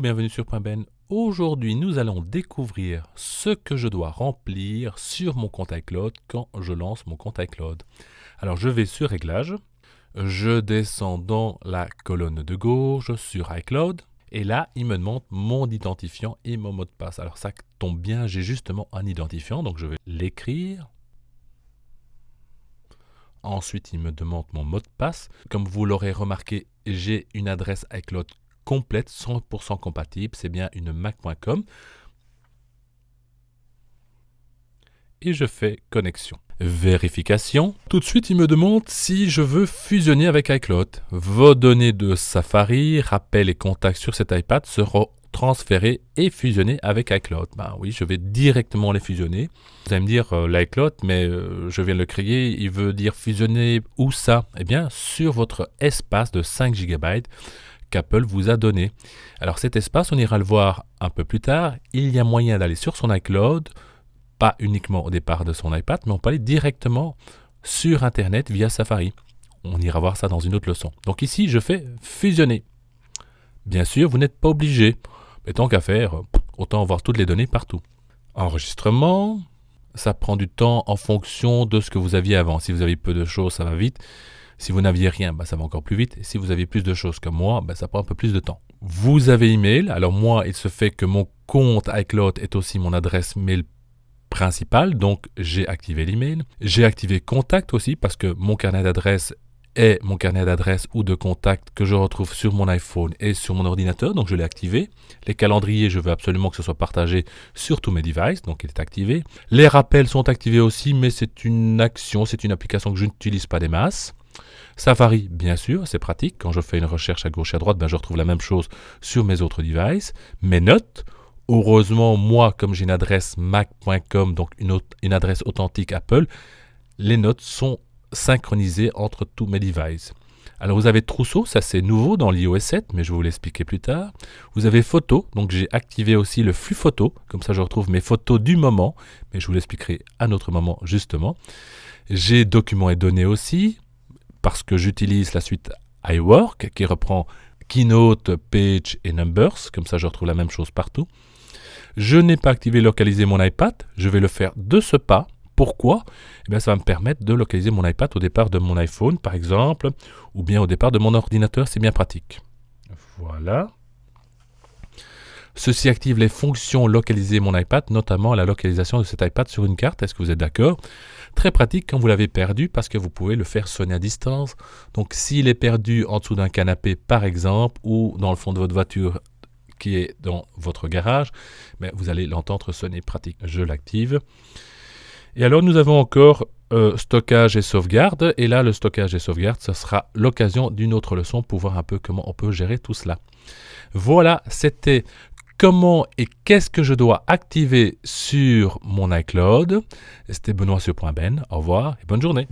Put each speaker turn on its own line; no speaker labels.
bienvenue sur Point Ben. Aujourd'hui, nous allons découvrir ce que je dois remplir sur mon compte iCloud quand je lance mon compte iCloud. Alors, je vais sur Réglages, je descends dans la colonne de gauche sur iCloud et là, il me demande mon identifiant et mon mot de passe. Alors, ça tombe bien, j'ai justement un identifiant, donc je vais l'écrire. Ensuite, il me demande mon mot de passe. Comme vous l'aurez remarqué, j'ai une adresse iCloud complète, 100% compatible, c'est bien une Mac.com. Et je fais connexion. Vérification. Tout de suite, il me demande si je veux fusionner avec iCloud. Vos données de Safari, rappels et contacts sur cet iPad seront transférés et fusionnés avec iCloud. Ben oui, je vais directement les fusionner. Vous allez me dire l'iCloud, mais je viens de le créer, il veut dire fusionner où ça? Eh bien, sur votre espace de 5 GB qu'Apple vous a donné. Alors cet espace, on ira le voir un peu plus tard. Il y a moyen d'aller sur son iCloud, pas uniquement au départ de son iPad, mais on peut aller directement sur Internet via Safari. On ira voir ça dans une autre leçon. Donc ici, je fais fusionner. Bien sûr, vous n'êtes pas obligé. Mais tant qu'à faire, autant avoir toutes les données partout. Enregistrement, ça prend du temps en fonction de ce que vous aviez avant. Si vous avez peu de choses, ça va vite. Si vous n'aviez rien, ça va encore plus vite. Et si vous avez plus de choses comme moi, ça prend un peu plus de temps. Vous avez email. Alors moi, il se fait que mon compte iCloud est aussi mon adresse mail principale. Donc j'ai activé l'email. J'ai activé contact aussi parce que mon carnet d'adresse est mon carnet d'adresse ou de contact que je retrouve sur mon iPhone et sur mon ordinateur. Donc je l'ai activé. Les calendriers, je veux absolument que ce soit partagé sur tous mes devices. Donc il est activé. Les rappels sont activés aussi, mais c'est une action, c'est une application que je n'utilise pas des masses. Safari, bien sûr, c'est pratique. Quand je fais une recherche à gauche et à droite, je retrouve la même chose sur mes autres devices. Mes notes, heureusement, moi, comme j'ai une adresse mac.com, donc une adresse authentique Apple, les notes sont synchronisées entre tous mes devices. Alors vous avez Trousseau, ça c'est nouveau dans l'iOS 7, mais je vais vous l'expliquer plus tard. Vous avez Photos, donc j'ai activé aussi le flux photo, comme ça je retrouve mes photos du moment, mais je vous l'expliquerai à un autre moment justement. J'ai Documents et données aussi, parce que j'utilise la suite iWork qui reprend Keynote, Page et Numbers. Comme ça, je retrouve la même chose partout. Je n'ai pas activé localiser mon iPad. Je vais le faire de ce pas. Pourquoi? Ça va me permettre de localiser mon iPad au départ de mon iPhone, par exemple, ou bien au départ de mon ordinateur. C'est bien pratique. Voilà. Ceci active les fonctions localiser mon iPad, notamment la localisation de cet iPad sur une carte. Est-ce que vous êtes d'accord? Très pratique quand vous l'avez perdu parce que vous pouvez le faire sonner à distance. Donc s'il est perdu en dessous d'un canapé par exemple ou dans le fond de votre voiture qui est dans votre garage, vous allez l'entendre sonner, pratique. Je l'active. Et alors nous avons encore stockage et sauvegarde. Et là le stockage et sauvegarde, ce sera l'occasion d'une autre leçon pour voir un peu comment on peut gérer tout cela. Voilà, c'était comment et qu'est-ce que je dois activer sur mon iCloud. C'était Benoît sur Point Ben. Au revoir et bonne journée.